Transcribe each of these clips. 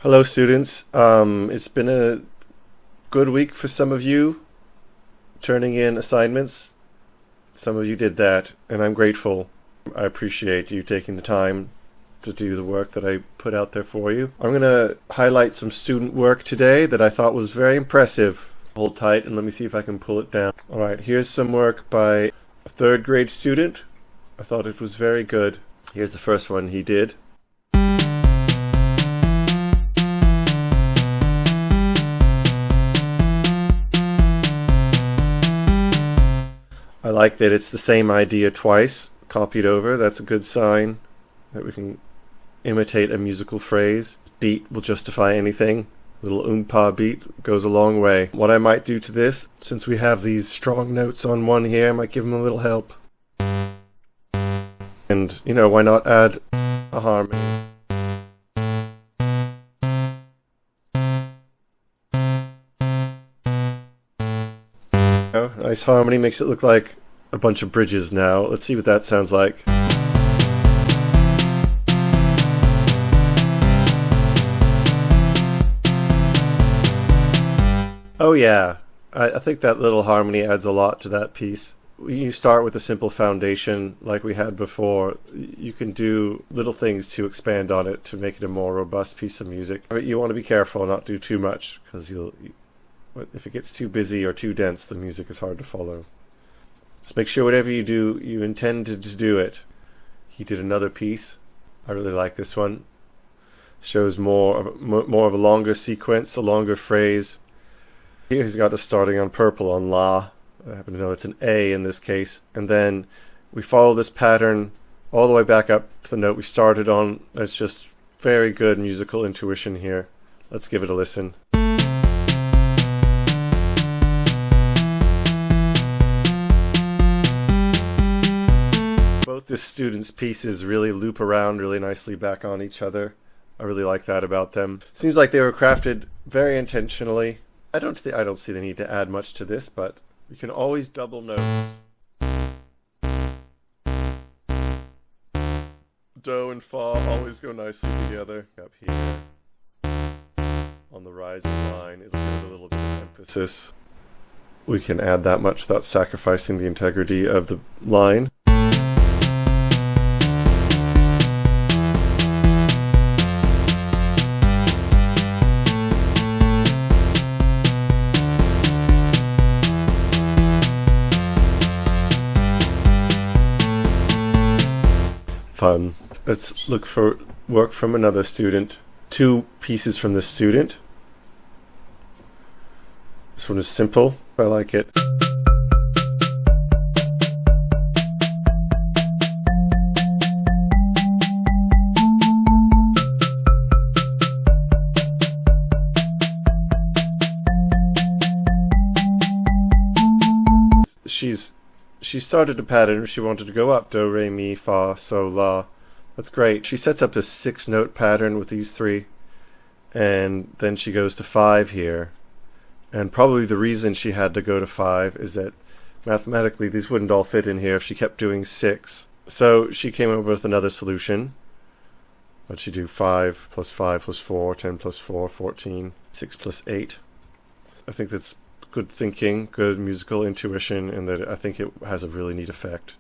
Hello, students. It's been a good week for some of you turning in assignments. Some of you did that, and I'm grateful. I appreciate you taking the time to do the work that I put out there for you. I'm going to highlight some student work today that I thought was very impressive. Hold tight and let me see if I can pull it down. All right, here's some work by a third grade student. I thought it was very good. Here's the first one he did. I like that it's the same idea twice, copied over. That's a good sign that we can imitate a musical phrase. Beat will justify anything. Little oompa beat goes a long way. What I might do to this, since we have these strong notes on one here, I might give them a little help. And, why not add a harmony? Nice harmony, makes it look like a bunch of bridges now. Let's see what that sounds like. Oh yeah, I think that little harmony adds a lot to that piece. You start with a simple foundation like we had before. You can do little things to expand on it to make it a more robust piece of music. But you want to be careful, not do too much, because if it gets too busy or too dense, the music is hard to follow. Just make sure whatever you do, you intended to do it. He did another piece. I really like this one. Shows more of a longer sequence, a longer phrase. Here he's got us starting on purple on La. I happen to know it's an A in this case. And then we follow this pattern all the way back up to the note we started on. It's just very good musical intuition here. Let's give it a listen. Both the students' pieces really loop around really nicely back on each other. I really like that about them. Seems like they were crafted very intentionally. I don't see the need to add much to this, but you can always double notes. Do and Fa always go nicely together. Up here on the rising line, it'll give it a little bit of emphasis. We can add that much without sacrificing the integrity of the line. Fun. Let's look for work from another student. Two pieces from this student. This one is simple. I like it. She started a pattern. She wanted to go up. Do, re, mi, fa, sol, la. That's great. She sets up this 6-note pattern with these three. And then she goes to 5 here. And probably the reason she had to go to 5 is that mathematically these wouldn't all fit in here if she kept doing 6. So she came up with another solution. What'd she do? 5 plus 5 plus 4, 10 plus 4, 14, 6 plus 8. I think that's good thinking, good musical intuition, and that I think it has a really neat effect.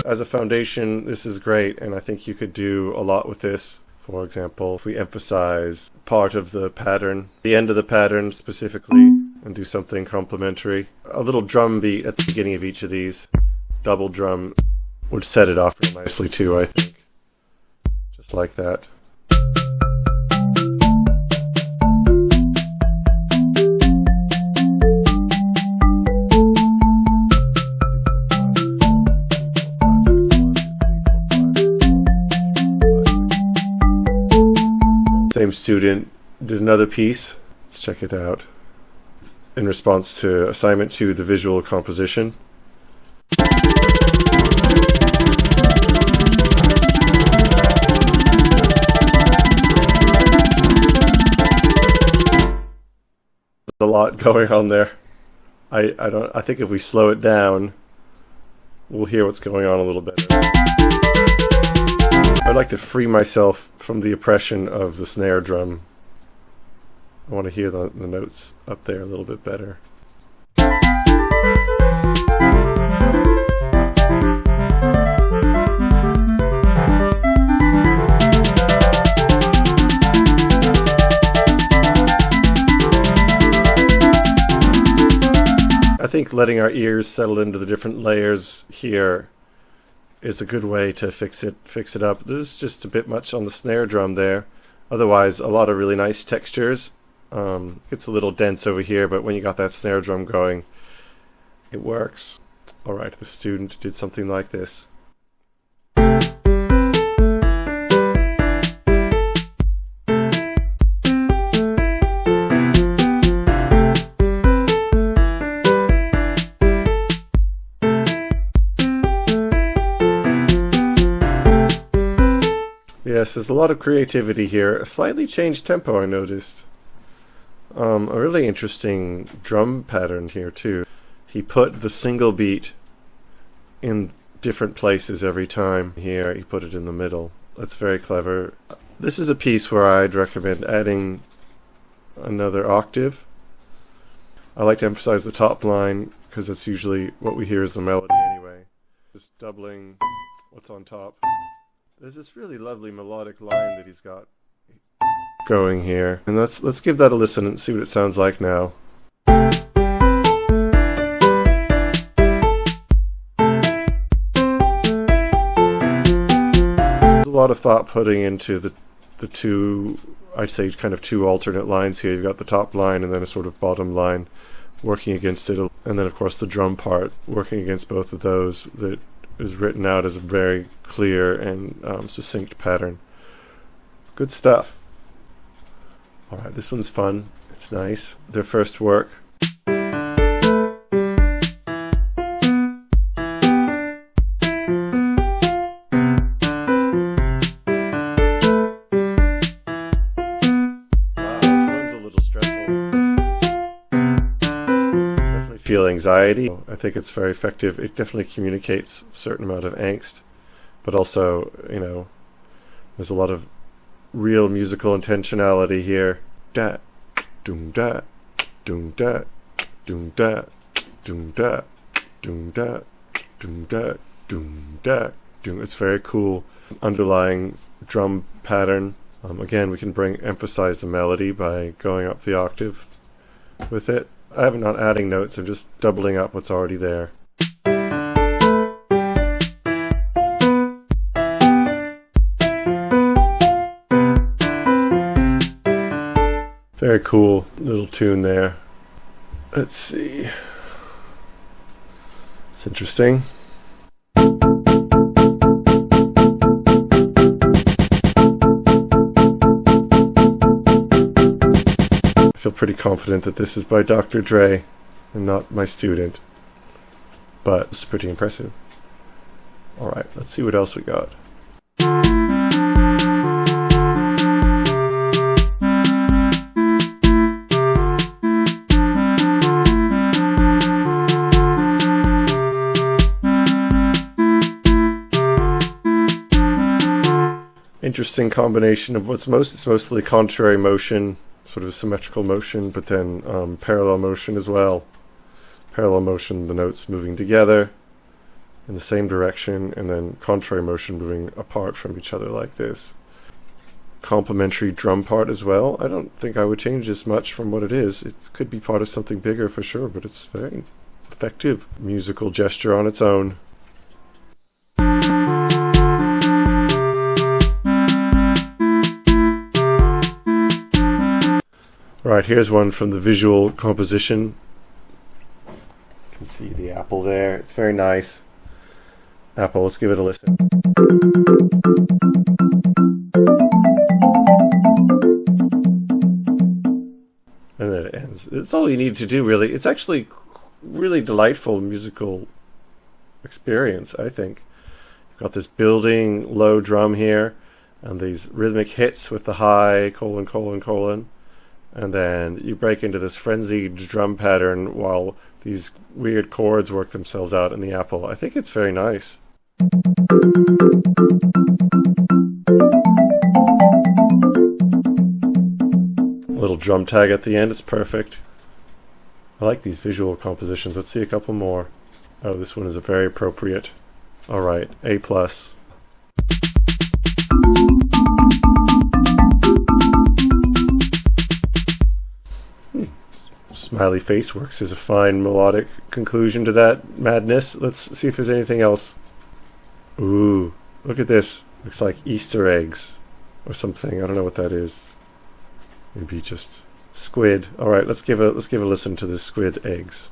As a foundation, this is great, and I think you could do a lot with this. For example, if we emphasize part of the pattern, the end of the pattern specifically, and do something complementary. A little drum beat at the beginning of each of these, double drum, would set it off real nicely too, I think. Just like that. Same student did another piece. Let's check it out. In response to assignment 2, the visual composition. a lot going on there. I think if we slow it down, we'll hear what's going on a little better. I'd like to free myself from the oppression of the snare drum. I want to hear the notes up there a little bit better. I think letting our ears settle into the different layers here is a good way to fix it up. There's just a bit much on the snare drum there. Otherwise, a lot of really nice textures. It's a little dense over here, but when you got that snare drum going, it works. Alright, the student did something like this. Yes, there's a lot of creativity here. A slightly changed tempo, I noticed. A really interesting drum pattern here, too. He put the single beat in different places every time. Here, he put it in the middle. That's very clever. This is a piece where I'd recommend adding another octave. I like to emphasize the top line, because that's usually what we hear as the melody anyway. Just doubling what's on top. There's this really lovely melodic line that he's got going here. And let's give that a listen and see what it sounds like now. There's a lot of thought putting into the two, I'd say kind of two alternate lines here. You've got the top line and then a sort of bottom line working against it. And then of course the drum part working against both of those that is written out as a very clear and succinct pattern. Good stuff. Alright, this one's fun. It's nice. Their first work. Feel anxiety. I think it's very effective. It definitely communicates a certain amount of angst, but also, you know, there's a lot of real musical intentionality here. Da, doom da, doom da, doom da, doom da, doom da, doom da, doom da, doom. It's very cool. Underlying drum pattern. Again, we can emphasize the melody by going up the octave with it. I'm not adding notes, I'm just doubling up what's already there. Very cool little tune there. Let's see. It's interesting. I feel pretty confident that this is by Dr. Dre and not my student, but it's pretty impressive. Alright, let's see what else we got. Interesting combination of it's mostly contrary motion, sort of symmetrical motion, but then parallel motion as well. Parallel motion, the notes moving together in the same direction, and then contrary motion moving apart from each other like this. Complementary drum part as well. I don't think I would change this much from what it is. It could be part of something bigger for sure, but it's very effective musical gesture on its own. Right, here's one from the visual composition. You can see the apple there. It's very nice. Apple, let's give it a listen. And then it ends. It's all you need to do, really. It's actually really delightful musical experience, I think. You've got this building low drum here, and these rhythmic hits with the high, colon, colon, colon. And then you break into this frenzied drum pattern while these weird chords work themselves out in the Apple. I think it's very nice. A little drum tag at the end, it's perfect. I like these visual compositions. Let's see a couple more. Oh, this one is a very appropriate. Alright, A+. Smiley face works as a fine melodic conclusion to that madness. Let's see if there's anything else. Ooh, look at this. Looks like Easter eggs or something. I don't know what that is. Maybe just squid. All right, let's give a listen to the squid eggs.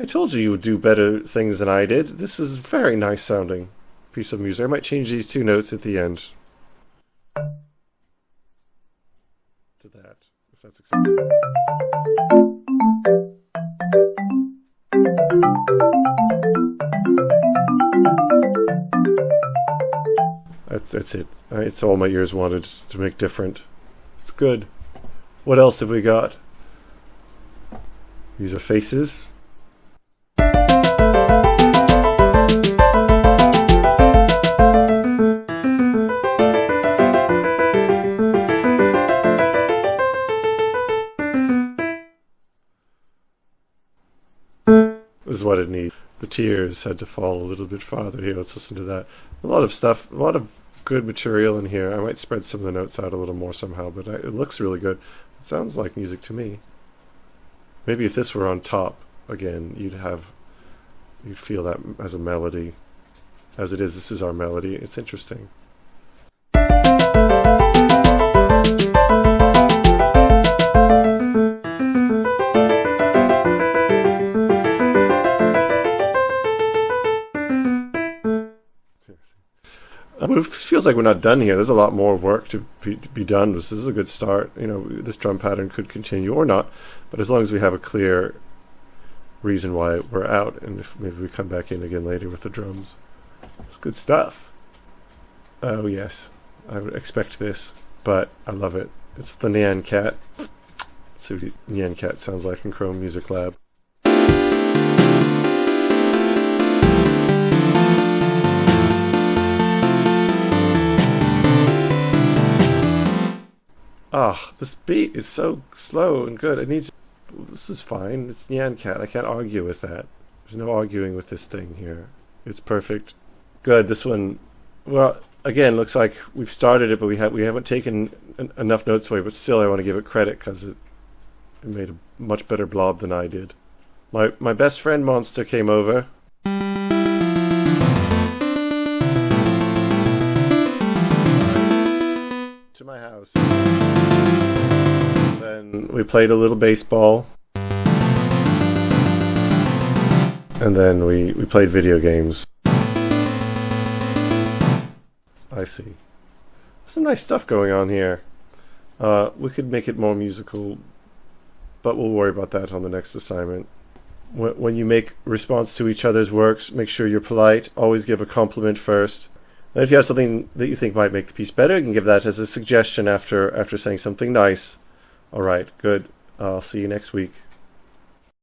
I told you would do better things than I did. This is very nice sounding piece of music. I might change these two notes at the end to that, if that's acceptable. That's it. It's all my ears wanted to make different. It's good. What else have we got? These are faces. Is what it needs. The tears had to fall a little bit farther here. Let's listen to that. A lot of stuff, a lot of good material in here. I might spread some of the notes out a little more somehow, but it looks really good. It sounds like music to me. Maybe if this were on top again, you'd feel that as a melody. As it is, this is our melody. It's interesting. It feels like we're not done here. There's a lot more work to be done. This is a good start. You know, this drum pattern could continue or not, but as long as we have a clear reason why we're out, and if maybe we come back in again later with the drums. It's good stuff. Oh yes, I would expect this, but I love it. It's the Nyan Cat. Let's see what Nyan Cat sounds like in Chrome Music Lab. Ah, this beat is so slow and good. This is fine. It's Nyan Cat. I can't argue with that. There's no arguing with this thing here. It's perfect. Good. This one, well, again, looks like we've started it, but we haven't taken enough notes away. But still, I want to give it credit because it made a much better blob than I did. My best friend Monster came over. To my house. Then we played a little baseball. And then we played video games. I see. Some nice stuff going on here. We could make it more musical, but we'll worry about that on the next assignment. When you make response to each other's works, make sure you're polite. Always give a compliment first. And if you have something that you think might make the piece better, you can give that as a suggestion after saying something nice. All right, good. I'll see you next week.